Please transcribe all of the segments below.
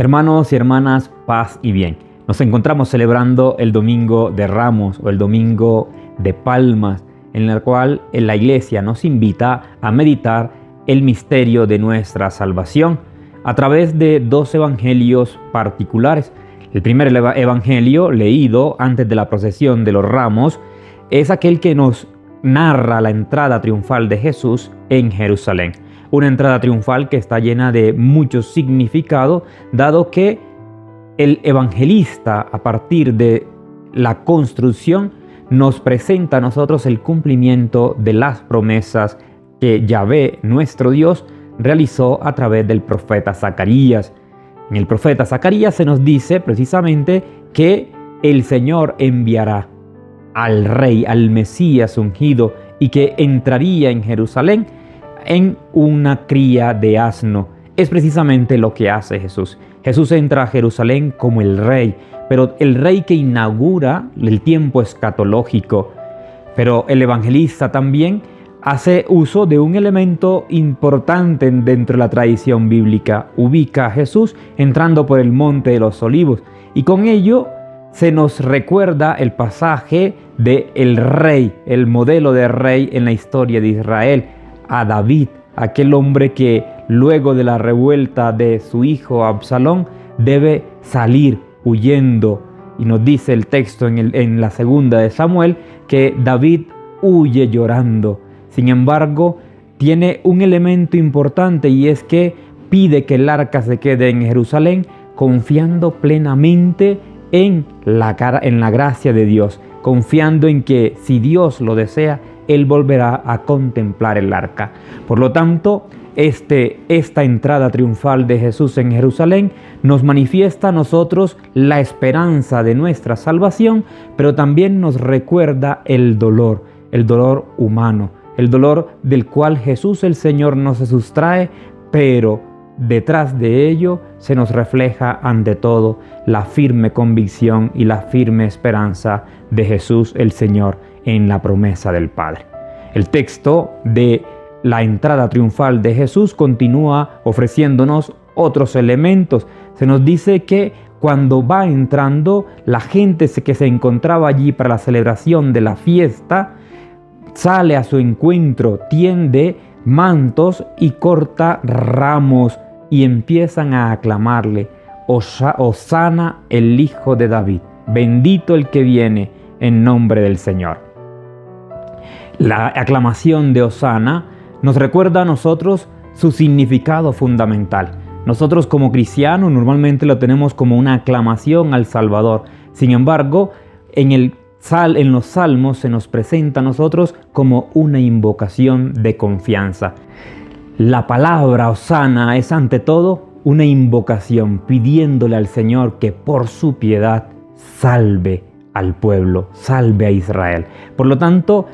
Hermanos y hermanas, paz y bien. Nos encontramos celebrando el Domingo de Ramos o el Domingo de Palmas, en el cual la Iglesia nos invita a meditar el misterio de nuestra salvación a través de dos evangelios particulares. El primer evangelio, leído antes de la procesión de los ramos, es aquel que nos narra la entrada triunfal de Jesús en Jerusalén. Una entrada triunfal que está llena de mucho significado, dado que el evangelista, a partir de la construcción, nos presenta a nosotros el cumplimiento de las promesas que Yahvé, nuestro Dios, realizó a través del profeta Zacarías. En el profeta Zacarías se nos dice precisamente que el Señor enviará al Rey, al Mesías ungido, y que entraría en Jerusalén en una cría de asno. Es precisamente lo que hace Jesús. Jesús entra a Jerusalén como el Rey, pero el Rey que inaugura el tiempo escatológico. Pero el evangelista también hace uso de un elemento importante dentro de la tradición bíblica. Ubica a Jesús entrando por el Monte de los Olivos, y con ello se nos recuerda el pasaje del rey, el modelo de rey en la historia de Israel, a David, aquel hombre que luego de la revuelta de su hijo Absalón debe salir huyendo. Y nos dice el texto en la segunda de Samuel que David huye llorando. Sin embargo, tiene un elemento importante, y es que pide que el arca se quede en Jerusalén, confiando plenamente en la gracia de Dios, confiando en que si Dios lo desea, Él volverá a contemplar el arca. Por lo tanto, esta entrada triunfal de Jesús en Jerusalén nos manifiesta a nosotros la esperanza de nuestra salvación, pero también nos recuerda el dolor humano, el dolor del cual Jesús el Señor no se sustrae, pero detrás de ello se nos refleja ante todo la firme convicción y la firme esperanza de Jesús el Señor en la promesa del Padre. El texto de la entrada triunfal de Jesús continúa ofreciéndonos otros elementos. Se nos dice que cuando va entrando, la gente que se encontraba allí para la celebración de la fiesta sale a su encuentro, tiende mantos y corta ramos, y empiezan a aclamarle: Hosana el Hijo de David, bendito el que viene en nombre del Señor. La aclamación de Hosana nos recuerda a nosotros su significado fundamental. Nosotros como cristianos normalmente lo tenemos como una aclamación al Salvador. Sin embargo, en los salmos se nos presenta a nosotros como una invocación de confianza. La palabra Hosana es ante todo una invocación, pidiéndole al Señor que por su piedad salve al pueblo, salve a Israel. Por lo tanto,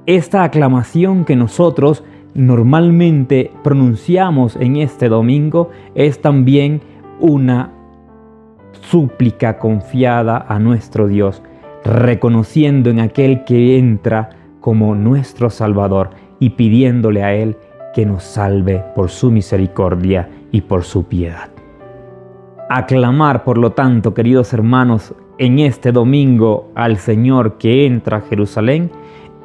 esta aclamación que nosotros normalmente pronunciamos en este domingo es también una súplica confiada a nuestro Dios, reconociendo en aquel que entra como nuestro Salvador y pidiéndole a Él que nos salve por su misericordia y por su piedad. Aclamar, por lo tanto, queridos hermanos, en este domingo al Señor que entra a Jerusalén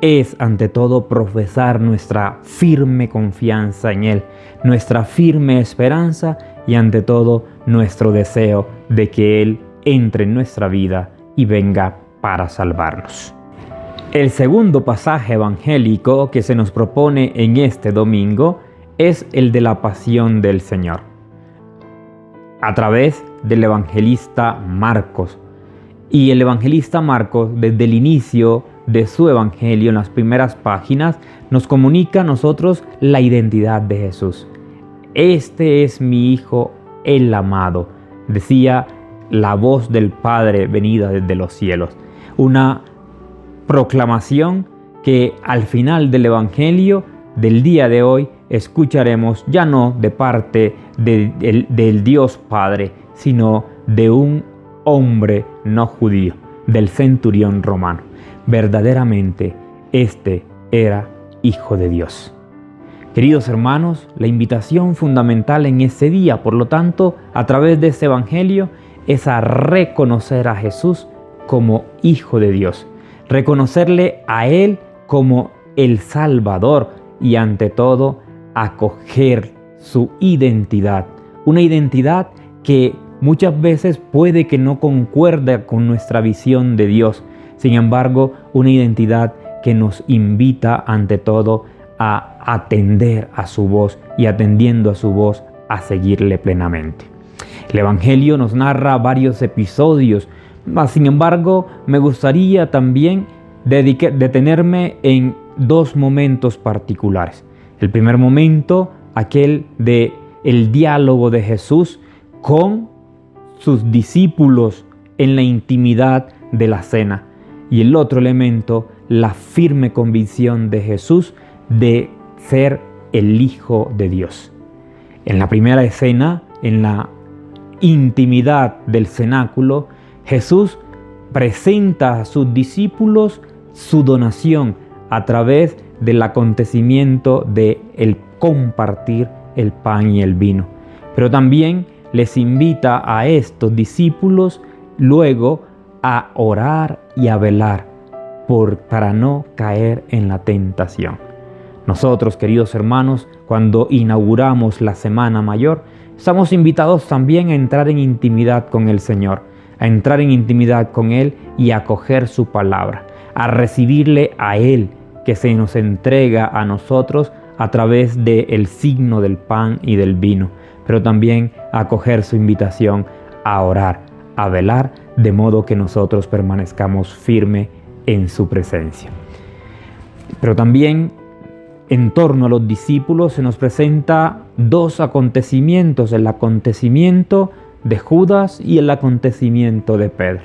es ante todo profesar nuestra firme confianza en Él, nuestra firme esperanza y ante todo nuestro deseo de que Él entre en nuestra vida y venga para salvarnos. El segundo pasaje evangélico que se nos propone en este domingo es el de la pasión del Señor, a través del evangelista Marcos. Y el evangelista Marcos, desde el inicio de su evangelio, en las primeras páginas, nos comunica a nosotros la identidad de Jesús. Este es mi Hijo, el amado, decía la voz del Padre venida desde los cielos. Una proclamación que al final del evangelio del día de hoy escucharemos ya no de parte del Dios Padre, sino de un hombre no judío, del centurión romano. Verdaderamente, este era Hijo de Dios. Queridos hermanos, la invitación fundamental en ese día, por lo tanto, a través de este Evangelio, es a reconocer a Jesús como Hijo de Dios, reconocerle a Él como el Salvador y ante todo, acoger su identidad, una identidad que muchas veces puede que no concuerde con nuestra visión de Dios, sin embargo, una identidad que nos invita ante todo a atender a su voz y atendiendo a su voz a seguirle plenamente. El Evangelio nos narra varios episodios, sin embargo me gustaría también detenerme en dos momentos particulares. El primer momento, aquel de el diálogo de Jesús con sus discípulos en la intimidad de la cena. Y el otro elemento, la firme convicción de Jesús de ser el Hijo de Dios. En la primera escena, en la intimidad del cenáculo, Jesús presenta a sus discípulos su donación a través del acontecimiento de el compartir el pan y el vino. Pero también les invita a estos discípulos luego a orar y a velar para no caer en la tentación. Nosotros, queridos hermanos, cuando inauguramos la Semana Mayor, estamos invitados también a entrar en intimidad con el Señor, a entrar en intimidad con Él y a acoger su palabra, a recibirle a Él que se nos entrega a nosotros a través del signo del pan y del vino, pero también a acoger su invitación a orar, a velar, de modo que nosotros permanezcamos firmes en su presencia. Pero también en torno a los discípulos se nos presenta dos acontecimientos, el acontecimiento de Judas y el acontecimiento de Pedro.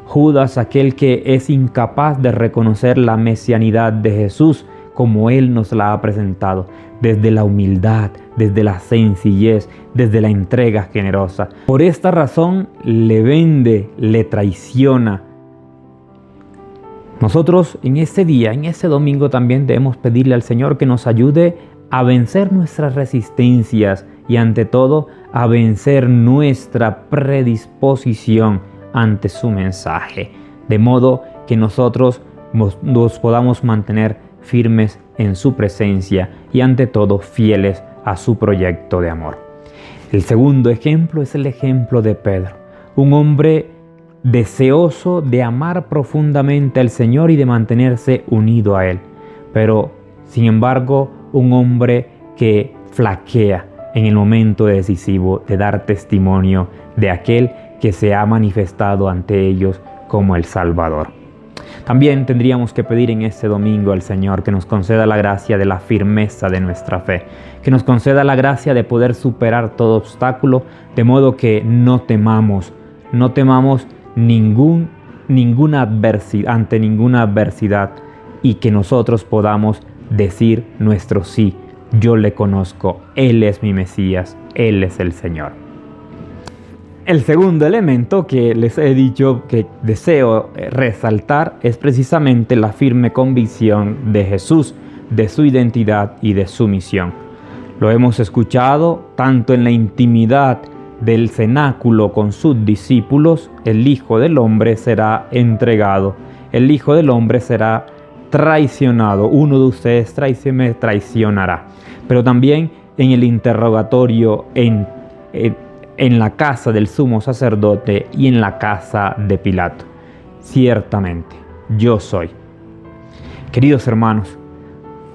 Judas, aquel que es incapaz de reconocer la mesianidad de Jesús como Él nos la ha presentado, desde la humildad, desde la sencillez, desde la entrega generosa. Por esta razón le vende, le traiciona. Nosotros en este día, en este domingo también debemos pedirle al Señor que nos ayude a vencer nuestras resistencias y ante todo a vencer nuestra predisposición ante su mensaje, de modo que nosotros nos podamos mantener firmes en su presencia y ante todo fieles a su proyecto de amor. El segundo ejemplo es el ejemplo de Pedro, un hombre deseoso de amar profundamente al Señor y de mantenerse unido a Él, pero sin embargo un hombre que flaquea en el momento decisivo de dar testimonio de aquel que se ha manifestado ante ellos como el Salvador. También tendríamos que pedir en este domingo al Señor que nos conceda la gracia de la firmeza de nuestra fe, que nos conceda la gracia de poder superar todo obstáculo, de modo que no temamos ninguna adversidad y que nosotros podamos decir nuestro sí. Yo le conozco, Él es mi Mesías, Él es el Señor. El segundo elemento que les he dicho que deseo resaltar es precisamente la firme convicción de Jesús, de su identidad y de su misión. Lo hemos escuchado tanto en la intimidad del cenáculo con sus discípulos. El Hijo del Hombre será entregado, el Hijo del Hombre será traicionado, uno de ustedes me traicionará. Pero también en el interrogatorio en la casa del sumo sacerdote y en la casa de Pilato. Ciertamente, yo soy. Queridos hermanos,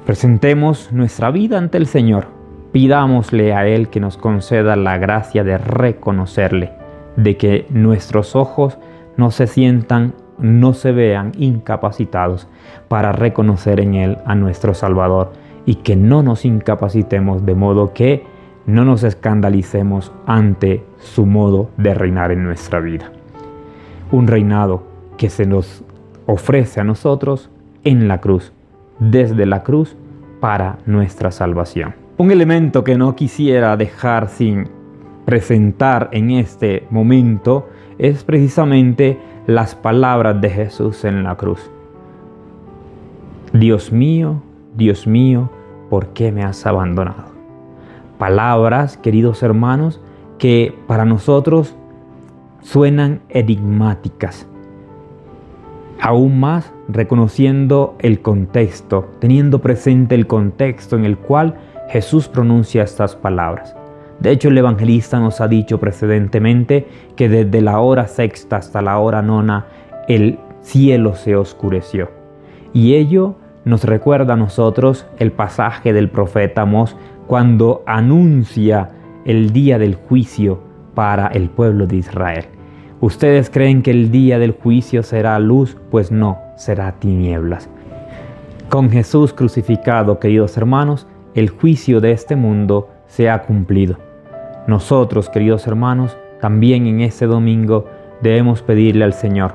presentemos nuestra vida ante el Señor. Pidámosle a Él que nos conceda la gracia de reconocerle, de que nuestros ojos no se vean incapacitados para reconocer en Él a nuestro Salvador y que no nos incapacitemos de modo que no nos escandalicemos ante su modo de reinar en nuestra vida. Un reinado que se nos ofrece a nosotros en la cruz, desde la cruz para nuestra salvación. Un elemento que no quisiera dejar sin presentar en este momento es precisamente las palabras de Jesús en la cruz. Dios mío, ¿por qué me has abandonado? Palabras, queridos hermanos, que para nosotros suenan enigmáticas. Aún más reconociendo el contexto, teniendo presente el contexto en el cual Jesús pronuncia estas palabras. De hecho, el evangelista nos ha dicho precedentemente que desde la hora sexta hasta la hora nona el cielo se oscureció. Y ello nos recuerda a nosotros el pasaje del profeta Amós cuando anuncia el día del juicio para el pueblo de Israel. ¿Ustedes creen que el día del juicio será luz? Pues no, será tinieblas. Con Jesús crucificado, queridos hermanos, el juicio de este mundo se ha cumplido. Nosotros, queridos hermanos, también en este domingo debemos pedirle al Señor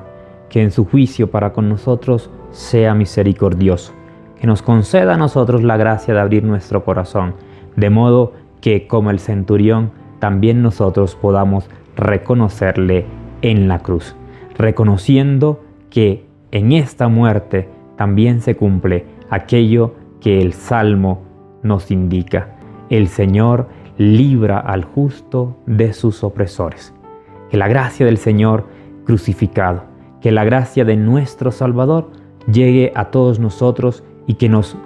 que en su juicio para con nosotros sea misericordioso, que nos conceda a nosotros la gracia de abrir nuestro corazón, de modo que, como el centurión, también nosotros podamos reconocerle en la cruz, reconociendo que en esta muerte también se cumple aquello que el Salmo nos indica: el Señor libra al justo de sus opresores. Que la gracia del Señor crucificado, que la gracia de nuestro Salvador llegue a todos nosotros y que nos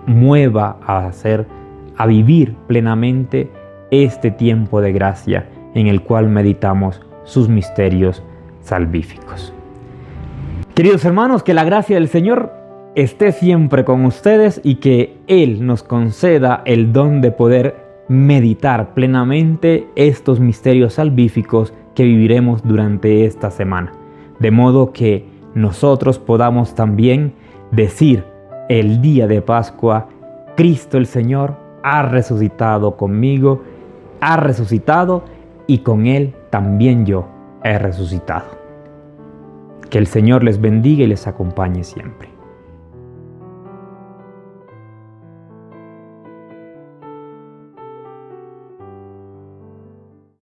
mueva a vivir plenamente este tiempo de gracia en el cual meditamos sus misterios salvíficos. Queridos hermanos, que la gracia del Señor esté siempre con ustedes y que Él nos conceda el don de poder meditar plenamente estos misterios salvíficos que viviremos durante esta semana, de modo que nosotros podamos también decir el día de Pascua: Cristo el Señor ha resucitado conmigo, ha resucitado y con Él también yo he resucitado. Que el Señor les bendiga y les acompañe siempre.